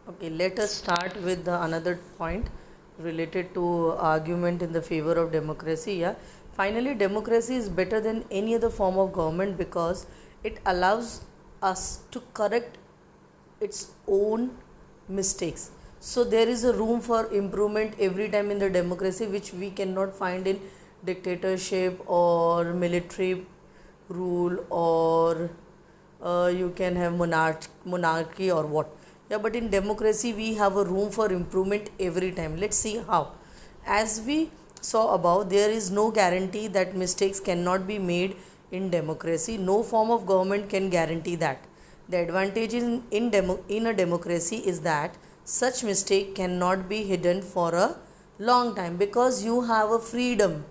Okay, let us start with another point related to argument in the favor of democracy. Yeah, finally, democracy is better than any other form of government because it allows us to correct its own mistakes. So there is a room for improvement every time in the democracy, which we cannot find in dictatorship or military rule, or you can have monarchy or what. Yeah, but in democracy we have a room for improvement every time. Let's see how. As we saw above, there is no guarantee that mistakes cannot be made in democracy. No form of government can guarantee that. The advantage in a democracy is that such mistake cannot be hidden for a long time because you have a freedom,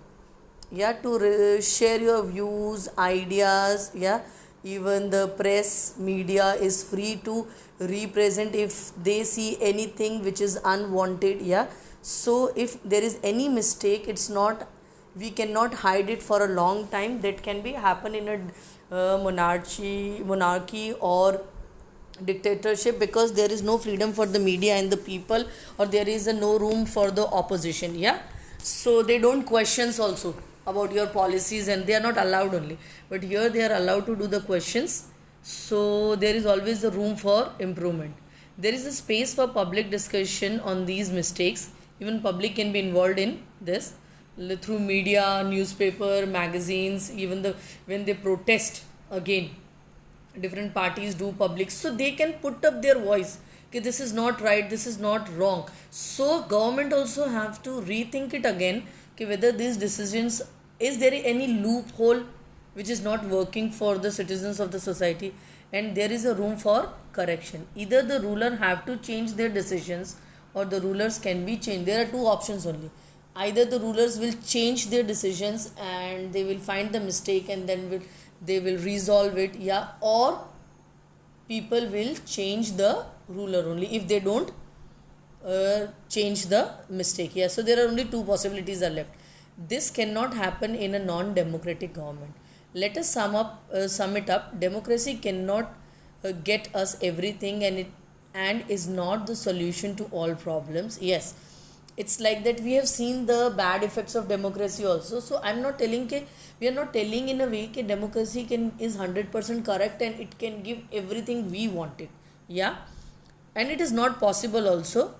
yeah, to share your views, ideas. Yeah, even the press media is free to represent if they see anything which is unwanted. Yeah, so if there is any mistake, it's not, we cannot hide it for a long time. That can be happen in a monarchy or dictatorship, because there is no freedom for the media and the people, or there is no room for the opposition. Yeah, so they don't questions also about your policies, and they are not allowed only, but here they are allowed to do the questions. So there is always a room for improvement. There is a space for public discussion on these mistakes. Even public can be involved in this through media, newspaper, magazines. Even the when they protest again, different parties do public, so they can put up their voice, okay, this is not right, this is not wrong. So government also have to rethink it again, okay, whether these decisions, is there any loophole which is not working for the citizens of the society, and there is a room for correction. Either the ruler have to change their decisions, or the rulers can be changed. There are two options only. Either the rulers will change their decisions and they will find the mistake and then they will resolve it, yeah, or people will change the ruler only if they don't change the mistake. Yeah, so there are only two possibilities are left. This cannot happen in a non-democratic government. Let us sum it up. Democracy cannot get us everything, and is not the solution to all problems. Yes, it's like that. We have seen the bad effects of democracy also. So I'm not telling ke, we are not telling in a way that democracy can is 100% correct and it can give everything we wanted. Yeah, and it is not possible also,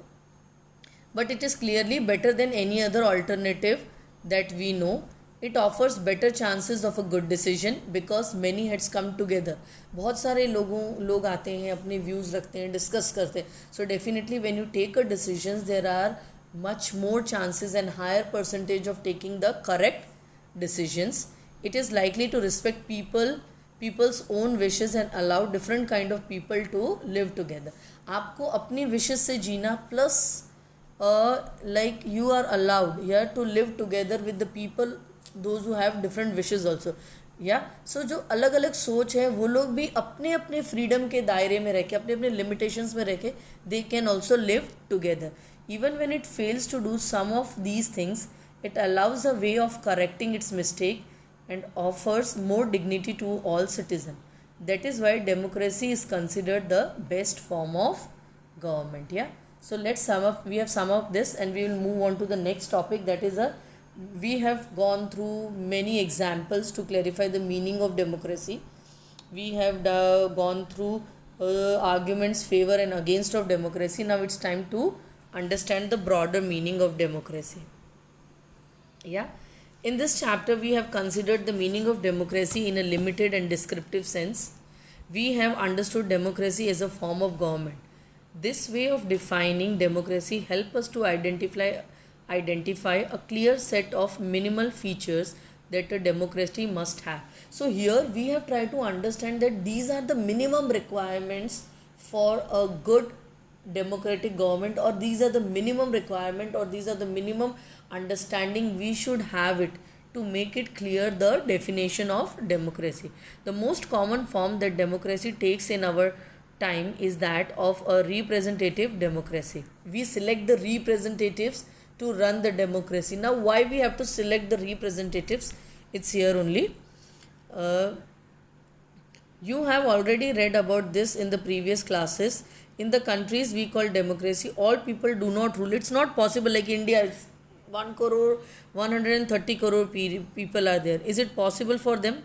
but it is clearly better than any other alternative that we know. It offers better chances of a good decision because many heads come together. बहुत सारे लोग आते हैं, अपने views रखते हैं, discuss करते हैं. So definitely when you take a decisions, there are much more chances and higher percentage of taking the correct decisions. It is likely to respect people's own wishes and allow different kind of people to live together. आपको अपनी wishes से जीना, plus like you are allowed here to live together with the people, those who have different wishes also. या सो जो अलग अलग सोच है वो लोग भी अपने अपने फ्रीडम के दायरे में रह के, अपने अपने लिमिटेशंस में रह के, they can also live together. Even when it fails to do some of these things, it allows a way of correcting its mistake and offers more dignity to all citizens. That is why democracy is considered the best form of government. Yeah, so let's sum up. We have sum up this and we will move on to the next topic, that is a, we have gone through many examples to clarify the meaning of democracy. We have gone through arguments favor and against of democracy. Now it's time to understand the broader meaning of democracy. Yeah, in this chapter we have considered the meaning of democracy in a limited and descriptive sense. We have understood democracy as a form of government. This way of defining democracy helps us to identify a clear set of minimal features that a democracy must have. So here we have tried to understand that these are the minimum requirements for a good democratic government, or these are the minimum requirement, or these are the minimum understanding we should have it to make it clear the definition of democracy. The most common form that democracy takes in our time is that of a representative democracy. We select the representatives to run the democracy. Now why we have to select the representatives? It's here only. You have already read about this in the previous classes. in the countries we call democracy, all people do not rule. It's not possible. Like India, 1 crore 130 crore people are there. Is it possible for them?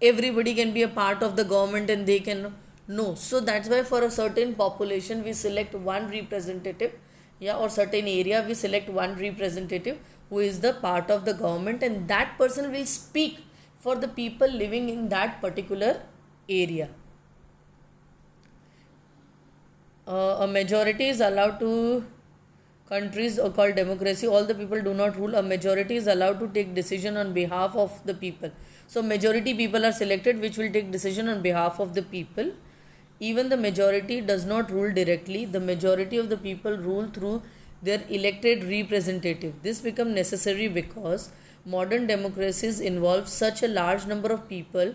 Everybody can be a part of the government and they can, no. So that's why for a certain population we select one representative, yeah, or certain area we select one representative who is the part of the government, and that person will speak for the people living in that particular area. A majority is allowed to, countries are called democracy, all the people do not rule. A majority is allowed to take decision on behalf of the people. So majority people are selected which will take decision on behalf of the people. Even the majority does not rule directly. The majority of the people rule through their elected representative. This become necessary because modern democracies involve such a large number of people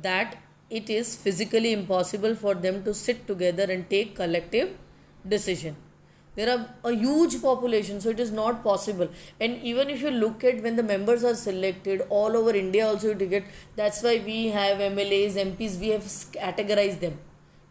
that it is physically impossible for them to sit together and take collective decision. There are a huge population, so it is not possible. And even if you look at when the members are selected all over India also, you get, that's why we have MLAs, MPs, we have categorized them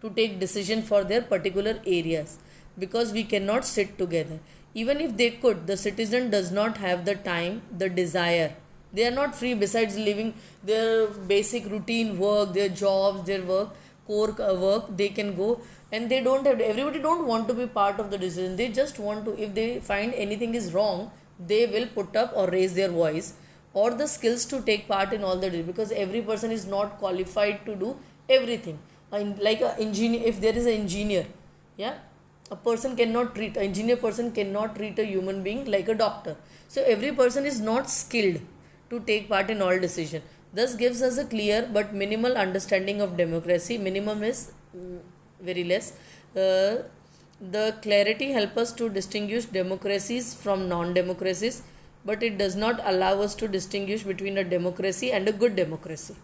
to take decision for their particular areas, because we cannot sit together. Even if they could, the citizen does not have the time, the desire. They are not free besides living their basic routine work, their jobs, their work, core work, they can go, and they don't have, everybody don't want to be part of the decision. They just want to, if they find anything is wrong, they will put up or raise their voice, or the skills to take part in all the, because every person is not qualified to do everything. Like a engineer, if there is an engineer, yeah, a person cannot treat, an engineer person cannot treat a human being like a doctor. So every person is not skilled to take part in all decision. Thus gives us a clear but minimal understanding of democracy. Minimum is very less. The clarity helps us to distinguish democracies from non-democracies, but it does not allow us to distinguish between a democracy and a good democracy.